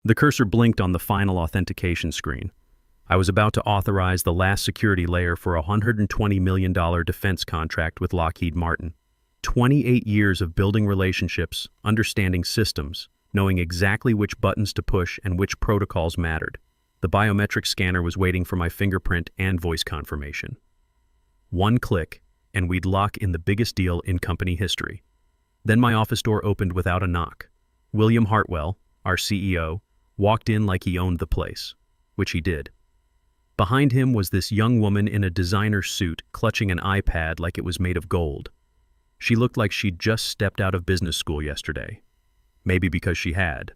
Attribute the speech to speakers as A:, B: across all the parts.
A: The cursor blinked on the final authentication screen. I was about to authorize the last security layer for a $120 million defense contract with Lockheed Martin. 28 years of building relationships, understanding systems, knowing exactly which buttons to push and which protocols mattered. The biometric scanner was waiting for my fingerprint and voice confirmation. One click, and we'd lock in the biggest deal in company history. Then my office door opened without a knock. William Hartwell, our CEO, walked in like he owned the place, which he did. Behind him was this young woman in a designer suit clutching an iPad like it was made of gold. She looked like she'd just stepped out of business school yesterday. Maybe because she had.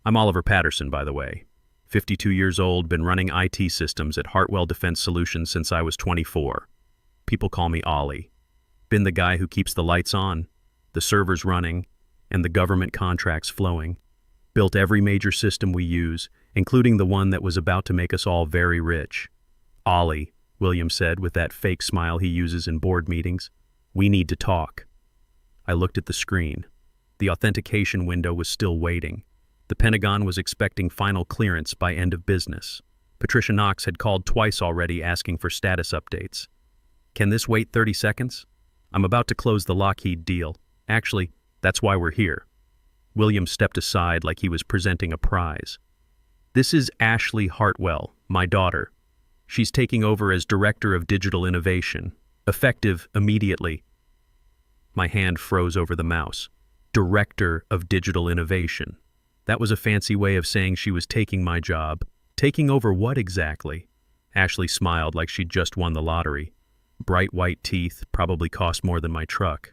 A: I'm Oliver Patterson, by the way. 52 years old, been running IT systems at Hartwell Defense Solutions since I was 24. People call me Ollie. Been the guy who keeps the lights on, the servers running, and the government contracts flowing. Built every major system we use, including the one that was about to make us all very rich. Ollie, William said with that fake smile he uses in board meetings. We need to talk. I looked at the screen. The authentication window was still waiting. The Pentagon was expecting final clearance by end of business. Patricia Knox had called twice already asking for status updates. Can this wait 30 seconds? I'm about to close the Lockheed deal. Actually, that's why we're here. William stepped aside like he was presenting a prize. This is Ashley Hartwell, my daughter. She's taking over as Director of Digital Innovation, effective immediately. My hand froze over the mouse. Director of Digital Innovation. That was a fancy way of saying she was taking my job. Taking over what exactly? Ashley smiled like she'd just won the lottery. Bright white teeth, probably cost more than my truck.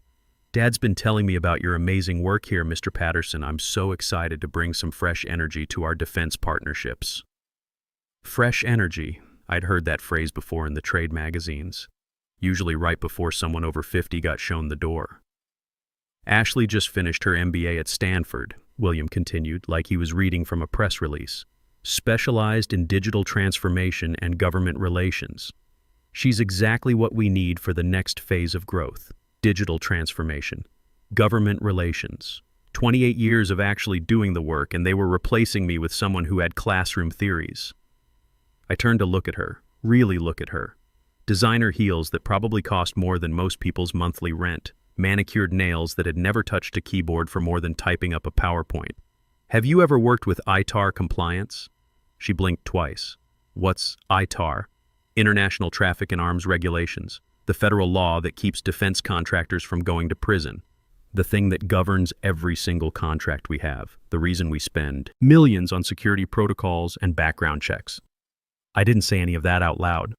A: Dad's been telling me about your amazing work here, Mr. Patterson. I'm so excited to bring some fresh energy to our defense partnerships. Fresh energy. I'd heard that phrase before in the trade magazines, usually right before someone over 50 got shown the door. Ashley just finished her MBA at Stanford, William continued, like he was reading from a press release. Specialized in digital transformation and government relations. She's exactly what we need for the next phase of growth. Digital transformation, government relations. 28 years of actually doing the work, and they were replacing me with someone who had classroom theories. I turned to look at her, really look at her. Designer heels that probably cost more than most people's monthly rent, manicured nails that had never touched a keyboard for more than typing up a PowerPoint. Have you ever worked with ITAR compliance? She blinked twice. What's ITAR? International Traffic in Arms Regulations. The federal law that keeps defense contractors from going to prison. The thing that governs every single contract we have. The reason we spend millions on security protocols and background checks. I didn't say any of that out loud.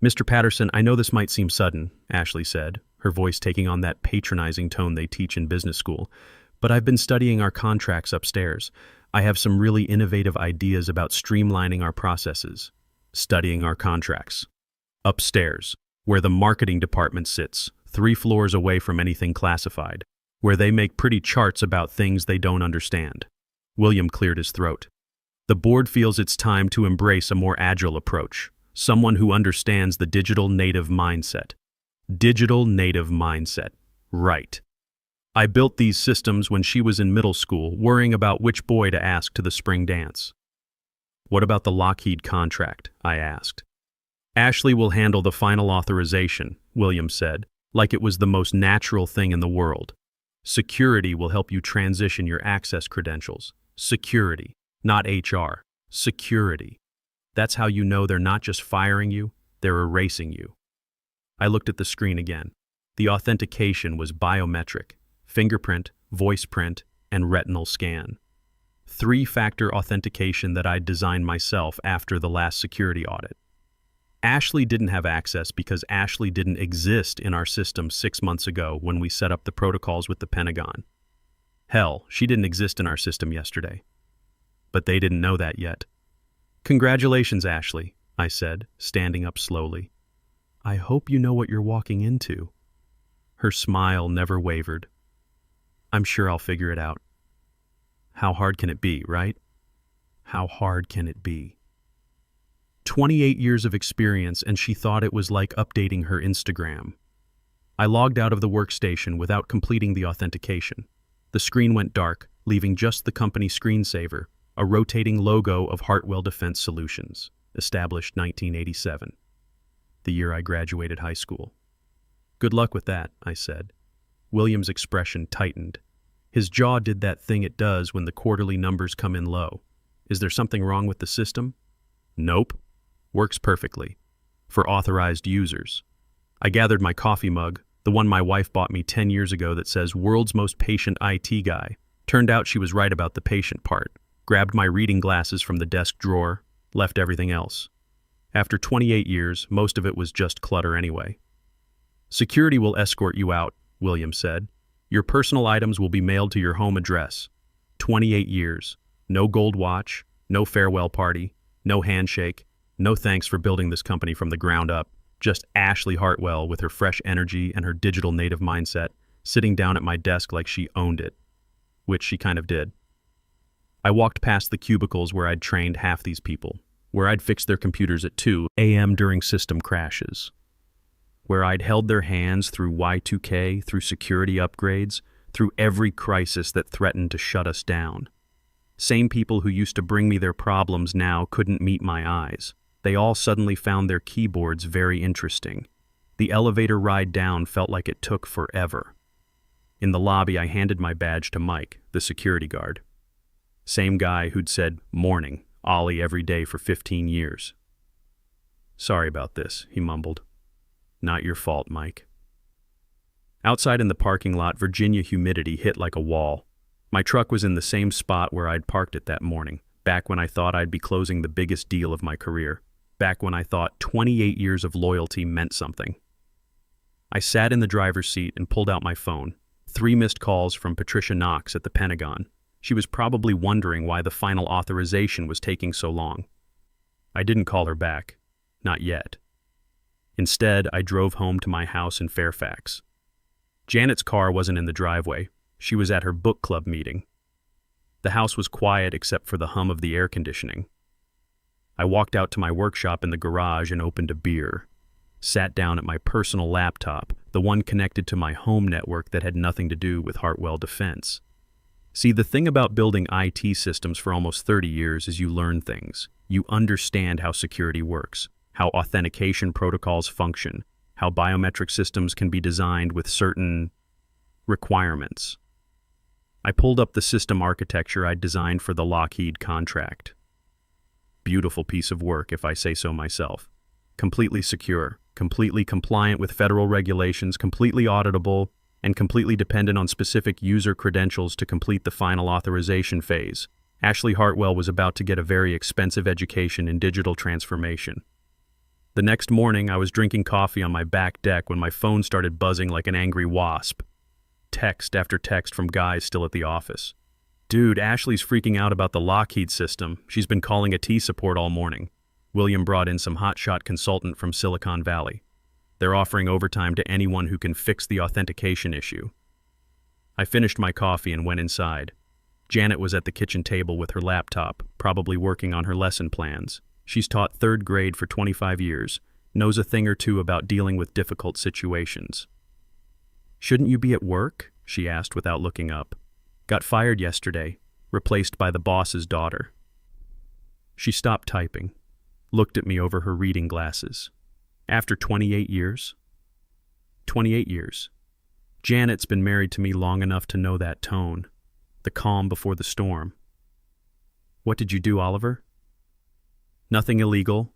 A: Mr. Patterson, I know this might seem sudden, Ashley said, her voice taking on that patronizing tone they teach in business school, but I've been studying our contracts upstairs. I have some really innovative ideas about streamlining our processes. Studying our contracts. Upstairs. Where the marketing department sits, 3 floors away from anything classified, where they make pretty charts about things they don't understand. William cleared his throat. The board feels it's time to embrace a more agile approach, someone who understands the digital native mindset. Digital native mindset. Right. I built these systems when she was in middle school, worrying about which boy to ask to the spring dance. What about the Lockheed contract? I asked. Ashley will handle the final authorization, William said, like it was the most natural thing in the world. Security will help you transition your access credentials. Security, not HR. Security. That's how you know they're not just firing you, they're erasing you. I looked at the screen again. The authentication was biometric, fingerprint, voice print, and retinal scan. 3-factor authentication that I'd designed myself after the last security audit. Ashley didn't have access because Ashley didn't exist in our system 6 months ago when we set up the protocols with the Pentagon. Hell, she didn't exist in our system yesterday. But they didn't know that yet. Congratulations, Ashley, I said, standing up slowly. I hope you know what you're walking into. Her smile never wavered. I'm sure I'll figure it out. How hard can it be, right? How hard can it be? 28 years of experience, and she thought it was like updating her Instagram. I logged out of the workstation without completing the authentication. The screen went dark, leaving just the company screensaver, a rotating logo of Hartwell Defense Solutions, established 1987, the year I graduated high school. "Good luck with that," I said. William's expression tightened. His jaw did that thing it does when the quarterly numbers come in low. "Is there something wrong with the system?" "Nope. Works perfectly. For authorized users." I gathered my coffee mug, the one my wife bought me 10 years ago that says "World's Most Patient IT Guy." Turned out she was right about the patient part. Grabbed my reading glasses from the desk drawer, left everything else. After 28 years, most of it was just clutter anyway. "Security will escort you out," William said. "Your personal items will be mailed to your home address. 28 years. No gold watch, no farewell party, no handshake, no thanks for building this company from the ground up. Just Ashley Hartwell with her fresh energy and her digital native mindset, sitting down at my desk like she owned it." Which she kind of did. I walked past the cubicles where I'd trained half these people, where I'd fixed their computers at 2 a.m. during system crashes, where I'd held their hands through Y2K, through security upgrades, through every crisis that threatened to shut us down. Same people who used to bring me their problems now couldn't meet my eyes. They all suddenly found their keyboards very interesting. The elevator ride down felt like it took forever. In the lobby, I handed my badge to Mike, the security guard. Same guy who'd said, "Morning, Ollie," every day for 15 years. "Sorry about this," he mumbled. "Not your fault, Mike." Outside in the parking lot, Virginia humidity hit like a wall. My truck was in the same spot where I'd parked it that morning, back when I thought I'd be closing the biggest deal of my career, back when I thought 28 years of loyalty meant something. I sat in the driver's seat and pulled out my phone. 3 missed calls from Patricia Knox at the Pentagon. She was probably wondering why the final authorization was taking so long. I didn't call her back. Not yet. Instead, I drove home to my house in Fairfax. Janet's car wasn't in the driveway. She was at her book club meeting. The house was quiet except for the hum of the air conditioning. I walked out to my workshop in the garage and opened a beer. Sat down at my personal laptop, the one connected to my home network that had nothing to do with Hartwell Defense. See, the thing about building IT systems for almost 30 years is you learn things. You understand how security works, how authentication protocols function, how biometric systems can be designed with certain requirements. I pulled up the system architecture I'd designed for the Lockheed contract. Beautiful piece of work, if I say so myself. Completely secure, completely compliant with federal regulations, completely auditable, and completely dependent on specific user credentials to complete the final authorization phase. Ashley Hartwell was about to get a very expensive education in digital transformation. The next morning, I was drinking coffee on my back deck when my phone started buzzing like an angry wasp. Text after text from guys still at the office. "Dude, Ashley's freaking out about the Lockheed system. She's been calling IT support all morning." William brought in some hotshot consultant from Silicon Valley. "They're offering overtime to anyone who can fix the authentication issue." I finished my coffee and went inside. Janet was at the kitchen table with her laptop, probably working on her lesson plans. She's taught 3rd grade for 25 years, knows a thing or two about dealing with difficult situations. "Shouldn't you be at work?" she asked without looking up. "Got fired yesterday, replaced by the boss's daughter." She stopped typing, looked at me over her reading glasses. "After 28 years?" 28 years. Janet's been married to me long enough to know that tone, the calm before the storm. "What did you do, Oliver?" "Nothing illegal,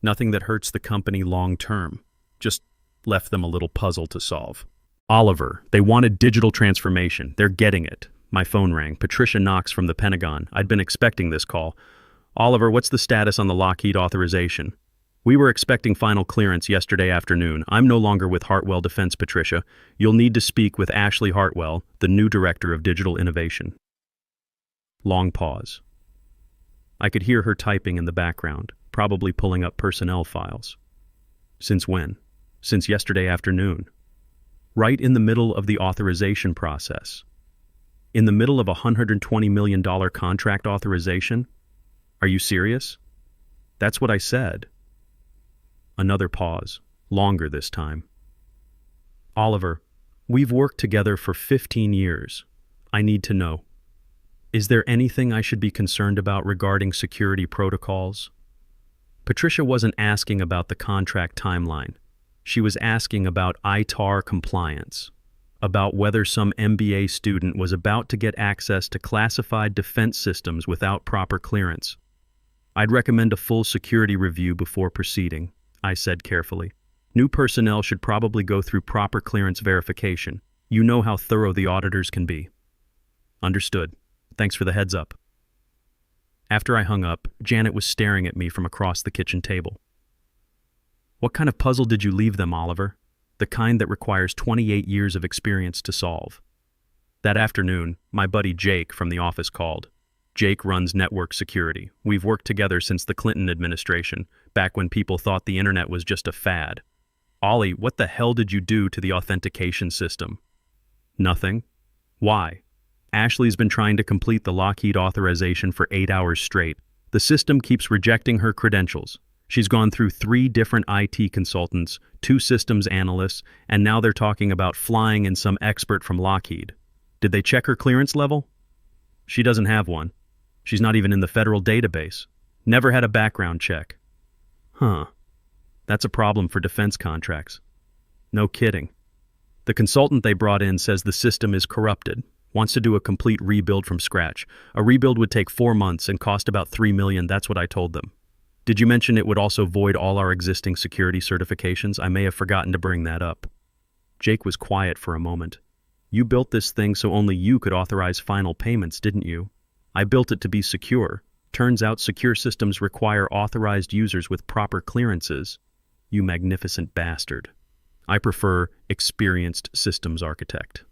A: nothing that hurts the company long term. Just left them a little puzzle to solve." "Oliver, they wanted digital transformation. They're getting it." My phone rang. Patricia Knox from the Pentagon. I'd been expecting this call. "Oliver, what's the status on the Lockheed authorization?" "We were expecting final clearance yesterday afternoon. I'm no longer with Hartwell Defense, Patricia. You'll need to speak with Ashley Hartwell, the new director of digital innovation." Long pause. I could hear her typing in the background, probably pulling up personnel files. Since when? Since yesterday afternoon. Right in the middle of the authorization process. In the middle of a $120 million contract authorization? Are you serious? That's what I said. Another pause, longer this time. "Oliver, we've worked together for 15 years. I need to know." Is there anything I should be concerned about regarding security protocols? Patricia wasn't asking about the contract timeline. She was asking about ITAR compliance, about whether some MBA student was about to get access to classified defense systems without proper clearance. I'd recommend a full security review before proceeding, I said carefully. New personnel should probably go through proper clearance verification. You know how thorough the auditors can be. Understood. Thanks for the heads up. After I hung up, Janet was staring at me from across the kitchen table. What kind of puzzle did you leave them, Oliver? The kind that requires 28 years of experience to solve. That afternoon, my buddy Jake from the office called. Jake runs network security. We've worked together since the Clinton administration, back when people thought the internet was just a fad. Ollie, what the hell did you do to the authentication system? Nothing. Why? Ashley's been trying to complete the Lockheed authorization for 8 hours straight. The system keeps rejecting her credentials. She's gone through 3 different IT consultants, 2 systems analysts, and now they're talking about flying in some expert from Lockheed. Did they check her clearance level? She doesn't have one. She's not even in the federal database. Never had a background check. Huh. That's a problem for defense contracts. No kidding. The consultant they brought in says the system is corrupted, wants to do a complete rebuild from scratch. A rebuild would take 4 months and cost about $3 million, that's what I told them. Did you mention it would also void all our existing security certifications? I may have forgotten to bring that up. Jake was quiet for a moment. You built this thing so only you could authorize final payments, didn't you? I built it to be secure. Turns out secure systems require authorized users with proper clearances. You magnificent bastard. I prefer experienced systems architect.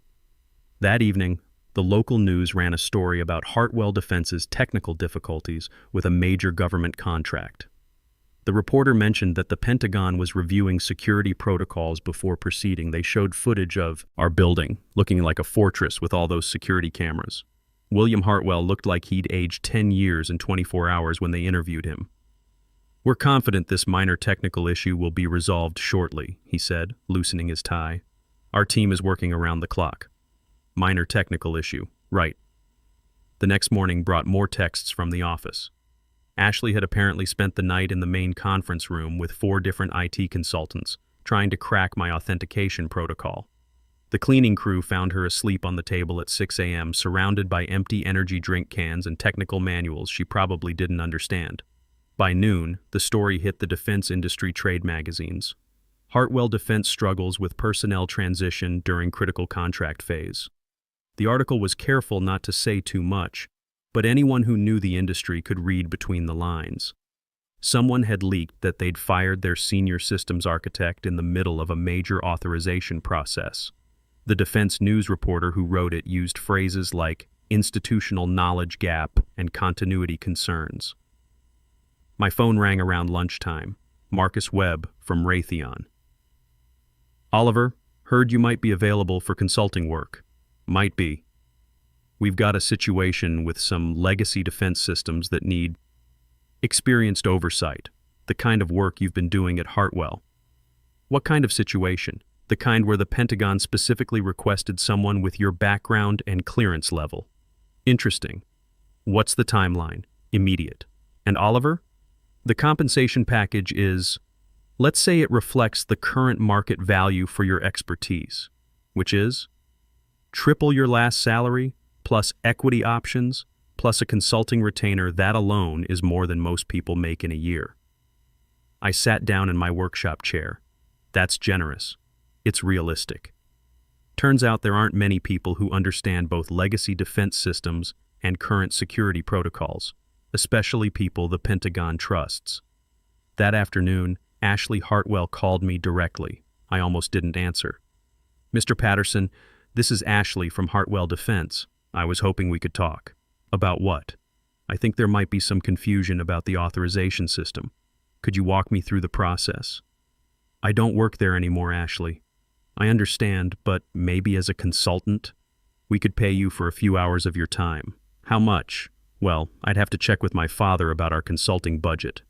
A: That evening, the local news ran a story about Hartwell Defense's technical difficulties with a major government contract. The reporter mentioned that the Pentagon was reviewing security protocols before proceeding. They showed footage of our building, looking like a fortress with all those security cameras. William Hartwell looked like he'd aged 10 years in 24 hours when they interviewed him. We're confident this minor technical issue will be resolved shortly, he said, loosening his tie. Our team is working around the clock. Minor technical issue, right. The next morning brought more texts from the office. Ashley had apparently spent the night in the main conference room with 4 different IT consultants, trying to crack my authentication protocol. The cleaning crew found her asleep on the table at 6 a.m., surrounded by empty energy drink cans and technical manuals she probably didn't understand. By noon, the story hit the defense industry trade magazines. Hartwell Defense struggles with personnel transition during critical contract phase. The article was careful not to say too much, but anyone who knew the industry could read between the lines. Someone had leaked that they'd fired their senior systems architect in the middle of a major authorization process. The defense news reporter who wrote it used phrases like institutional knowledge gap and continuity concerns. My phone rang around lunchtime. Marcus Webb from Raytheon. Oliver, heard you might be available for consulting work. Might be. We've got a situation with some legacy defense systems that need experienced oversight, the kind of work you've been doing at Hartwell. What kind of situation? The kind where the Pentagon specifically requested someone with your background and clearance level. Interesting. What's the timeline? Immediate. And Oliver? The compensation package is, let's say it reflects the current market value for your expertise, which is triple your last salary, plus equity options, plus a consulting retainer. That alone is more than most people make in a year. I sat down in my workshop chair. That's generous. It's realistic. Turns out there aren't many people who understand both legacy defense systems and current security protocols, especially people the Pentagon trusts. That afternoon, Ashley Hartwell called me directly. I almost didn't answer. Mr. Patterson, this is Ashley from Hartwell Defense. I was hoping we could talk. About what? I think there might be some confusion about the authorization system. Could you walk me through the process? I don't work there anymore, Ashley. I understand, but maybe as a consultant? We could pay you for a few hours of your time. How much? Well, I'd have to check with my father about our consulting budget.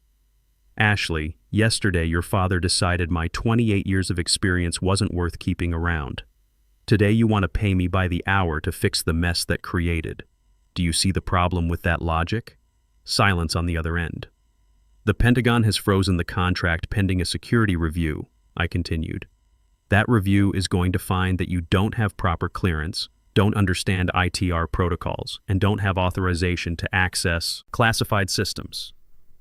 A: Ashley, yesterday your father decided my 28 years of experience wasn't worth keeping around. Today you want to pay me by the hour to fix the mess that created. Do you see the problem with that logic? Silence on the other end. The Pentagon has frozen the contract pending a security review, I continued. That review is going to find that you don't have proper clearance, don't understand ITR protocols, and don't have authorization to access classified systems.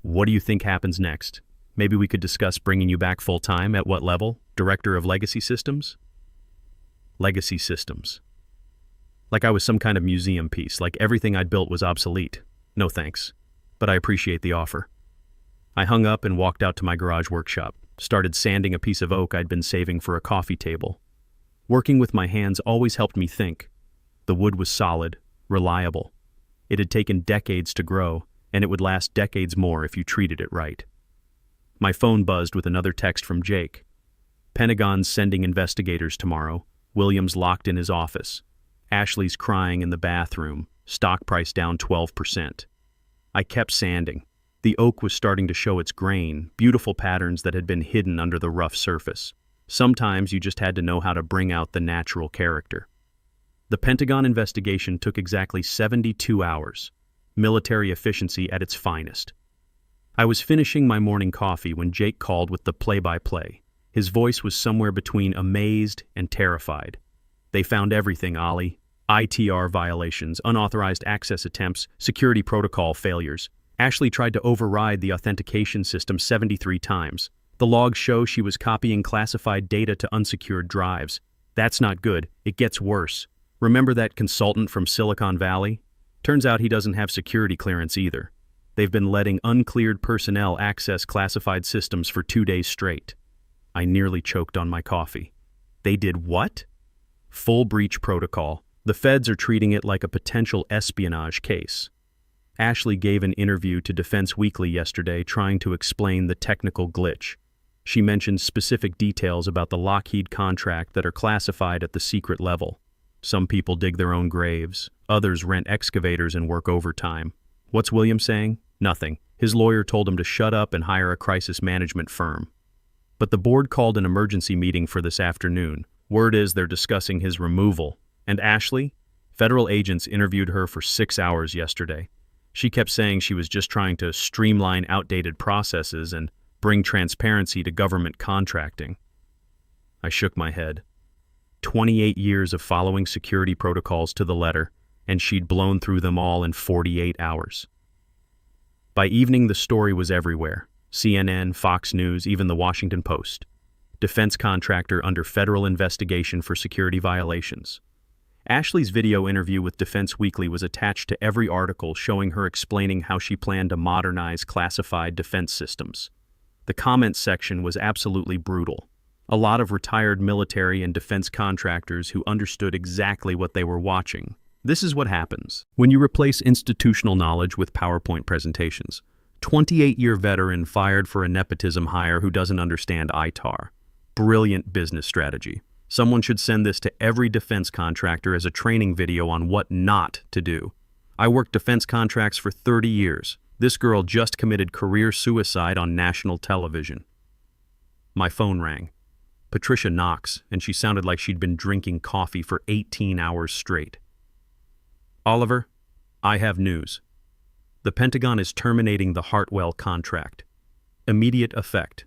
A: What do you think happens next? Maybe we could discuss bringing you back full-time. At what level? Director of Legacy Systems? Legacy Systems. Like I was some kind of museum piece, like everything I'd built was obsolete. No thanks, but I appreciate the offer. I hung up and walked out to my garage workshop, started sanding a piece of oak I'd been saving for a coffee table. Working with my hands always helped me think. The wood was solid, reliable. It had taken decades to grow, and it would last decades more if you treated it right. My phone buzzed with another text from Jake. Pentagon's sending investigators tomorrow. Williams locked in his office. Ashley's crying in the bathroom. Stock price down 12%. I kept sanding. The oak was starting to show its grain, beautiful patterns that had been hidden under the rough surface. Sometimes you just had to know how to bring out the natural character. The Pentagon investigation took exactly 72 hours. Military efficiency at its finest. I was finishing my morning coffee when Jake called with the play-by-play. His voice was somewhere between amazed and terrified. They found everything, Ollie. ITR violations, unauthorized access attempts, security protocol failures. Ashley tried to override the authentication system 73 times. The logs show she was copying classified data to unsecured drives. That's not good. It gets worse. Remember that consultant from Silicon Valley? Turns out he doesn't have security clearance either. They've been letting uncleared personnel access classified systems for 2 days straight. I nearly choked on my coffee. They did what? Full breach protocol. The feds are treating it like a potential espionage case. Ashley gave an interview to Defense Weekly yesterday trying to explain the technical glitch. She mentioned specific details about the Lockheed contract that are classified at the secret level. Some people dig their own graves, others rent excavators and work overtime. What's William saying? Nothing. His lawyer told him to shut up and hire a crisis management firm. But the board called an emergency meeting for this afternoon. Word is they're discussing his removal. And Ashley? Federal agents interviewed her for 6 hours yesterday. She kept saying she was just trying to streamline outdated processes and bring transparency to government contracting. I shook my head. 28 years of following security protocols to the letter, and she'd blown through them all in 48 hours. By evening, the story was everywhere. CNN, Fox News, even the Washington Post. Defense contractor under federal investigation for security violations. Ashley's video interview with Defense Weekly was attached to every article showing her explaining how she planned to modernize classified defense systems. The comments section was absolutely brutal. A lot of retired military and defense contractors who understood exactly what they were watching. This is what happens when you replace institutional knowledge with PowerPoint presentations. 28-year veteran fired for a nepotism hire who doesn't understand ITAR. Brilliant business strategy. Someone should send this to every defense contractor as a training video on what not to do. I worked defense contracts for 30 years. This girl just committed career suicide on national television. My phone rang. Patricia Knox, and she sounded like she'd been drinking coffee for 18 hours straight. Oliver, I have news. The Pentagon is terminating the Hartwell contract. Immediate effect.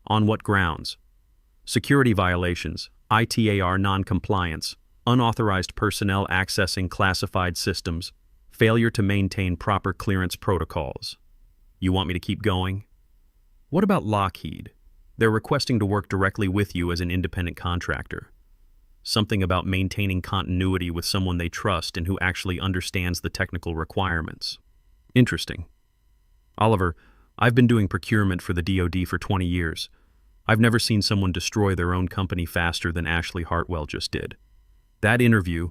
A: On what grounds? Security violations, ITAR non-compliance, unauthorized personnel accessing classified systems, failure to maintain proper clearance protocols. You want me to keep going? What about Lockheed? They're requesting to work directly with you as an independent contractor. Something about maintaining continuity with someone they trust and who actually understands the technical requirements. Interesting. Oliver, I've been doing procurement for the DoD for 20 years. I've never seen someone destroy their own company faster than Ashley Hartwell just did. That interview,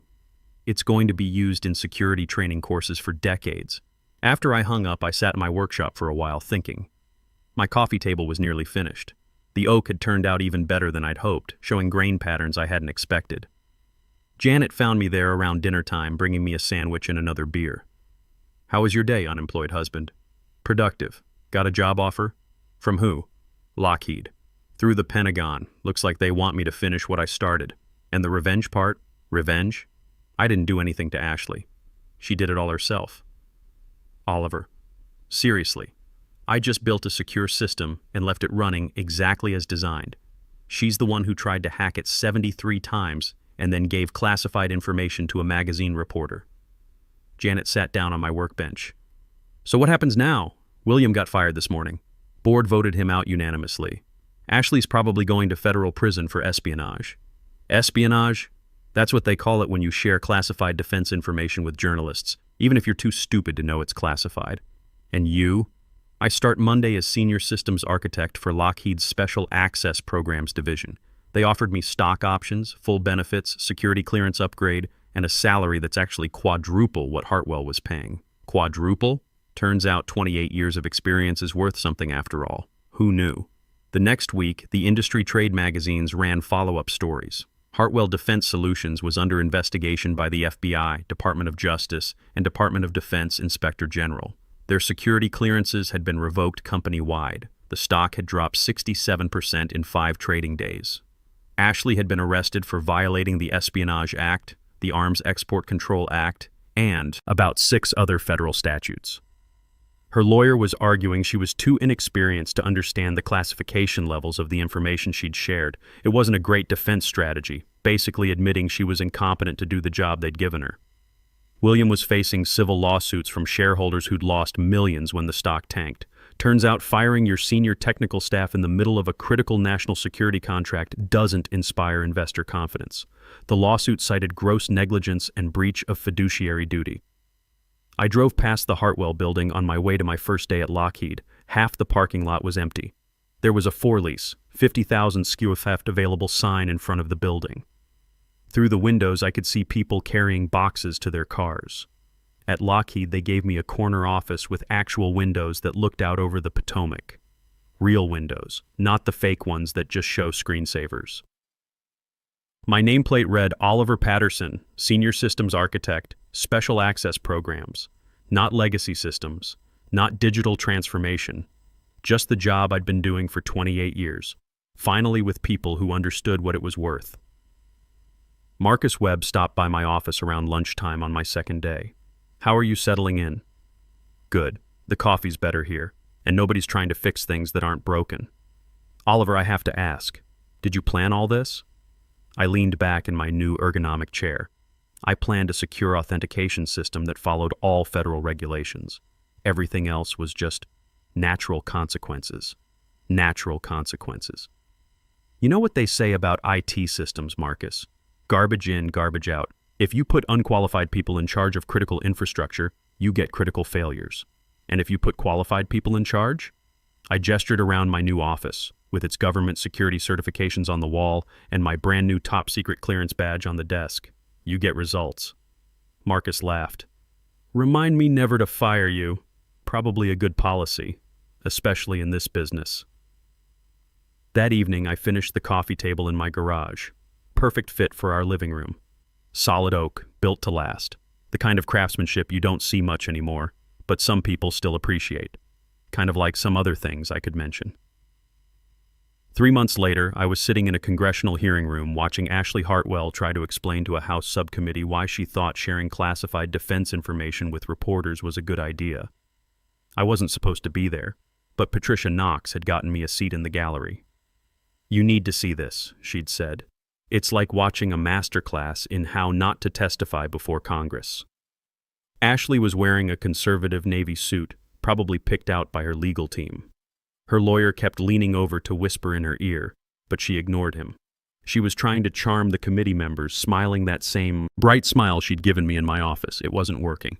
A: it's going to be used in security training courses for decades. After I hung up, I sat in my workshop for a while thinking. My coffee table was nearly finished. The oak had turned out even better than I'd hoped, showing grain patterns I hadn't expected. Janet found me there around dinner time, bringing me a sandwich and another beer. How was your day, unemployed husband? Productive. Got a job offer? From who? Lockheed. Through the Pentagon. Looks like they want me to finish what I started. And the revenge part? Revenge? I didn't do anything to Ashley. She did it all herself. Oliver, seriously, I just built a secure system and left it running exactly as designed. She's the one who tried to hack it 73 times and then gave classified information to a magazine reporter. Janet sat down on my workbench. So what happens now? William got fired this morning. Board voted him out unanimously. Ashley's probably going to federal prison for espionage. Espionage? That's what they call it when you share classified defense information with journalists, even if you're too stupid to know it's classified. And you? I start Monday as Senior Systems Architect for Lockheed's Special Access Programs Division. They offered me stock options, full benefits, security clearance upgrade, and a salary that's actually quadruple what Hartwell was paying. Quadruple? Turns out 28 years of experience is worth something after all. Who knew? The next week, the industry trade magazines ran follow-up stories. Hartwell Defense Solutions was under investigation by the FBI, Department of Justice, and Department of Defense Inspector General. Their security clearances had been revoked company-wide. The stock had dropped 67% in 5 trading days. Ashley had been arrested for violating the Espionage Act, the Arms Export Control Act, and about 6 other federal statutes. Her lawyer was arguing she was too inexperienced to understand the classification levels of the information she'd shared. It wasn't a great defense strategy, basically admitting she was incompetent to do the job they'd given her. William was facing civil lawsuits from shareholders who'd lost millions when the stock tanked. Turns out firing your senior technical staff in the middle of a critical national security contract doesn't inspire investor confidence. The lawsuit cited gross negligence and breach of fiduciary duty. I drove past the Hartwell building on my way to my first day at Lockheed. Half the parking lot was empty. There was a for-lease, 50,000 skew theft available sign in front of the building. Through the windows, I could see people carrying boxes to their cars. At Lockheed, they gave me a corner office with actual windows that looked out over the Potomac. Real windows, not the fake ones that just show screensavers. My nameplate read Oliver Patterson, Senior Systems Architect, Special Access Programs, not legacy systems, not digital transformation, just the job I'd been doing for 28 years, finally with people who understood what it was worth. Marcus Webb stopped by my office around lunchtime on my second day. How are you settling in? Good. The coffee's better here, and nobody's trying to fix things that aren't broken. Oliver, I have to ask, did you plan all this? I leaned back in my new ergonomic chair. I planned a secure authentication system that followed all federal regulations. Everything else was just natural consequences. Natural consequences. You know what they say about IT systems, Marcus? Garbage in, garbage out. If you put unqualified people in charge of critical infrastructure, you get critical failures. And if you put qualified people in charge? I gestured around my new office, with its government security certifications on the wall and my brand new top secret clearance badge on the desk. You get results. Marcus laughed. Remind me never to fire you. Probably a good policy, especially in this business. That evening, I finished the coffee table in my garage. Perfect fit for our living room. Solid oak, built to last. The kind of craftsmanship you don't see much anymore, but some people still appreciate. Kind of like some other things I could mention. 3 months later, I was sitting in a congressional hearing room watching Ashley Hartwell try to explain to a House subcommittee why she thought sharing classified defense information with reporters was a good idea. I wasn't supposed to be there, but Patricia Knox had gotten me a seat in the gallery. You need to see this, she'd said. It's like watching a masterclass in how not to testify before Congress. Ashley was wearing a conservative navy suit, probably picked out by her legal team. Her lawyer kept leaning over to whisper in her ear, but she ignored him. She was trying to charm the committee members, smiling that same bright smile she'd given me in my office. It wasn't working.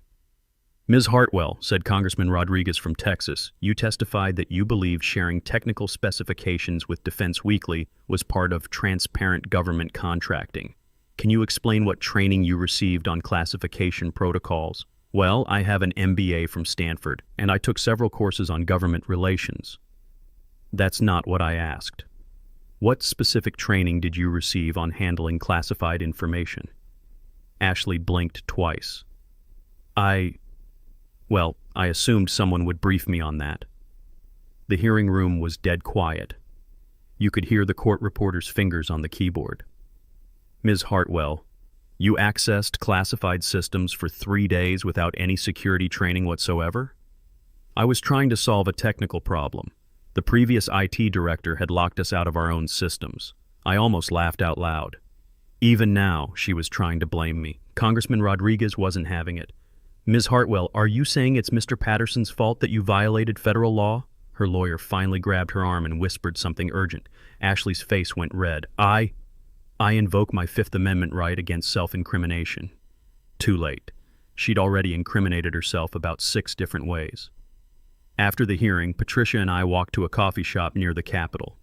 A: Ms. Hartwell, said Congressman Rodriguez from Texas, you testified that you believed sharing technical specifications with Defense Weekly was part of transparent government contracting. Can you explain what training you received on classification protocols? Well, I have an MBA from Stanford, and I took several courses on government relations. That's not what I asked. What specific training did you receive on handling classified information? Ashley blinked twice. I assumed someone would brief me on that. The hearing room was dead quiet. You could hear the court reporter's fingers on the keyboard. Ms. Hartwell, You accessed classified systems for 3 days without any security training whatsoever? I was trying to solve a technical problem. The previous IT director had locked us out of our own systems. I almost laughed out loud. Even now, she was trying to blame me. Congressman Rodriguez wasn't having it. Ms. Hartwell, are you saying it's Mr. Patterson's fault that you violated federal law? Her lawyer finally grabbed her arm and whispered something urgent. Ashley's face went red. I invoke my Fifth Amendment right against self-incrimination. Too late. She'd already incriminated herself about 6 different ways. After the hearing, Patricia and I walked to a coffee shop near the Capitol.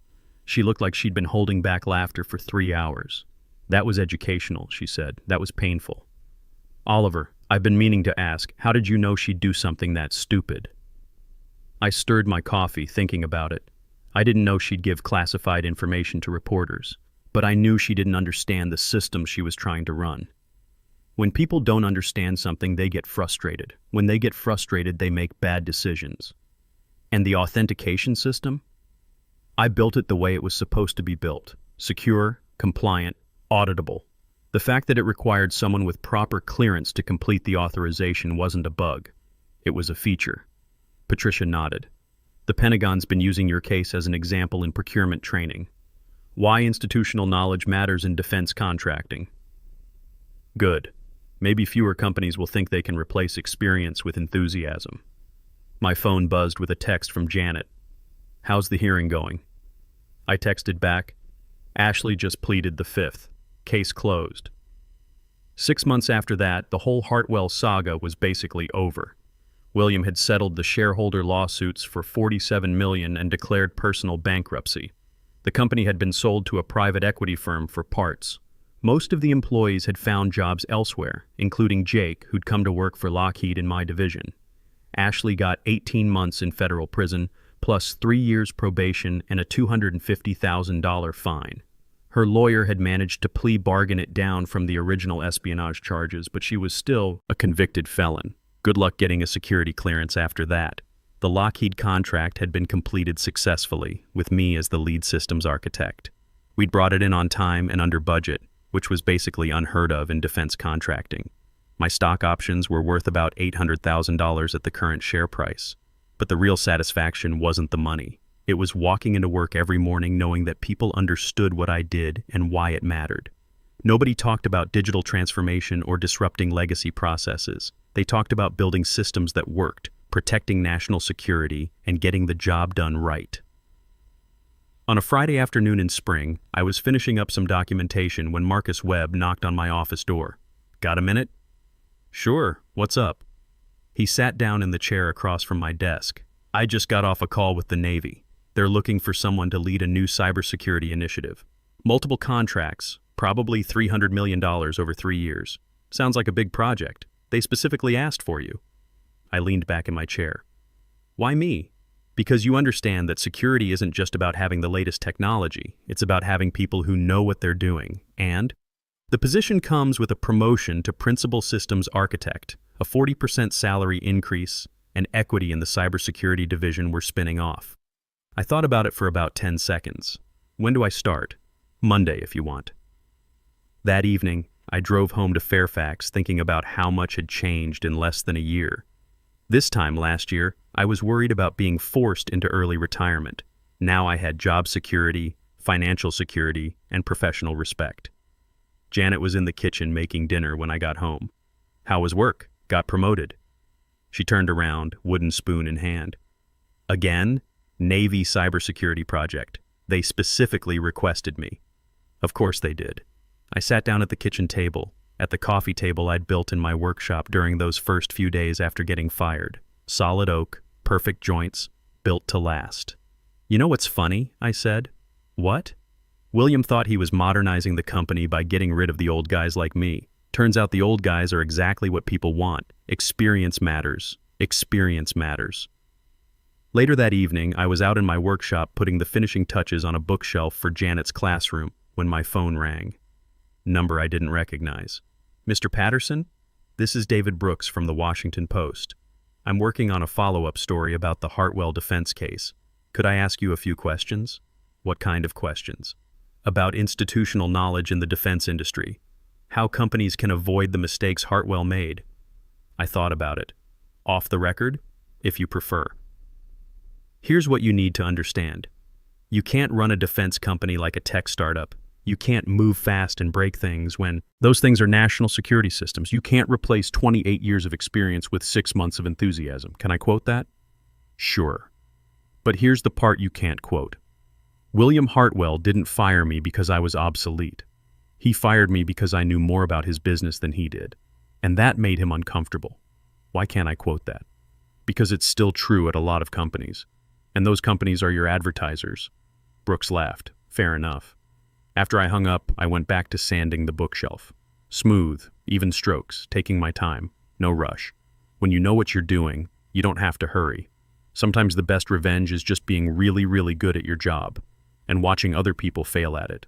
A: She looked like she'd been holding back laughter for 3 hours. That was educational, she said. That was painful. Oliver, I've been meaning to ask, how did you know she'd do something that stupid? I stirred my coffee, thinking about it. I didn't know she'd give classified information to reporters, but I knew she didn't understand the system she was trying to run. When people don't understand something, they get frustrated. When they get frustrated, they make bad decisions. And the authentication system? I built it the way it was supposed to be built. Secure, compliant, auditable. The fact that it required someone with proper clearance to complete the authorization wasn't a bug. It was a feature. Patricia nodded. The Pentagon's been using your case as an example in procurement training. Why institutional knowledge matters in defense contracting. Good. Maybe fewer companies will think they can replace experience with enthusiasm. My phone buzzed with a text from Janet. How's the hearing going? I texted back. Ashley just pleaded the fifth. Case closed. 6 months after that, the whole Hartwell saga was basically over. William had settled the shareholder lawsuits for $47 million and declared personal bankruptcy. The company had been sold to a private equity firm for parts. Most of the employees had found jobs elsewhere, including Jake, who'd come to work for Lockheed in my division. Ashley got 18 months in federal prison, plus 3 years probation and a $250,000 fine. Her lawyer had managed to plea bargain it down from the original espionage charges, but she was still a convicted felon. Good luck getting a security clearance after that. The Lockheed contract had been completed successfully, with me as the lead systems architect. We'd brought it in on time and under budget, which was basically unheard of in defense contracting. My stock options were worth about $800,000 at the current share price. But the real satisfaction wasn't the money. It was walking into work every morning knowing that people understood what I did and why it mattered. Nobody talked about digital transformation or disrupting legacy processes. They talked about building systems that worked, protecting national security, and getting the job done right. On a Friday afternoon in spring, I was finishing up some documentation when Marcus Webb knocked on my office door. Got a minute? Sure, what's up? He sat down in the chair across from my desk. I just got off a call with the Navy. They're looking for someone to lead a new cybersecurity initiative. Multiple contracts, probably $300 million over 3 years. Sounds like a big project. They specifically asked for you. I leaned back in my chair. Why me? Because you understand that security isn't just about having the latest technology. It's about having people who know what they're doing. And the position comes with a promotion to Principal Systems Architect, a 40% salary increase, and equity in the cybersecurity division we're spinning off. I thought about it for about 10 seconds. When do I start? Monday, if you want. That evening, I drove home to Fairfax thinking about how much had changed in less than a year. This time last year, I was worried about being forced into early retirement. Now I had job security, financial security, and professional respect. Janet was in the kitchen making dinner when I got home. How was work? Got promoted. She turned around, wooden spoon in hand. Again? Navy cybersecurity project. They specifically requested me. Of course they did. I sat down at the kitchen table, at the coffee table I'd built in my workshop during those first few days after getting fired. Solid oak, perfect joints, built to last. You know what's funny? I said. What? William thought he was modernizing the company by getting rid of the old guys like me. Turns out the old guys are exactly what people want. Experience matters. Experience matters. Later that evening, I was out in my workshop putting the finishing touches on a bookshelf for Janet's classroom when my phone rang. Number I didn't recognize. Mr. Patterson? This is David Brooks from the Washington Post. I'm working on a follow-up story about the Hartwell defense case. Could I ask you a few questions? What kind of questions? About institutional knowledge in the defense industry. How companies can avoid the mistakes Hartwell made. I thought about it. Off the record, if you prefer. Here's what you need to understand. You can't run a defense company like a tech startup. You can't move fast and break things when those things are national security systems. You can't replace 28 years of experience with 6 months of enthusiasm. Can I quote that? Sure. But here's the part you can't quote. William Hartwell didn't fire me because I was obsolete. He fired me because I knew more about his business than he did. And that made him uncomfortable. Why can't I quote that? Because it's still true at a lot of companies. And those companies are your advertisers. Brooks laughed. Fair enough. After I hung up, I went back to sanding the bookshelf. Smooth, even strokes, taking my time, no rush. When you know what you're doing, you don't have to hurry. Sometimes the best revenge is just being really, really good at your job and watching other people fail at it.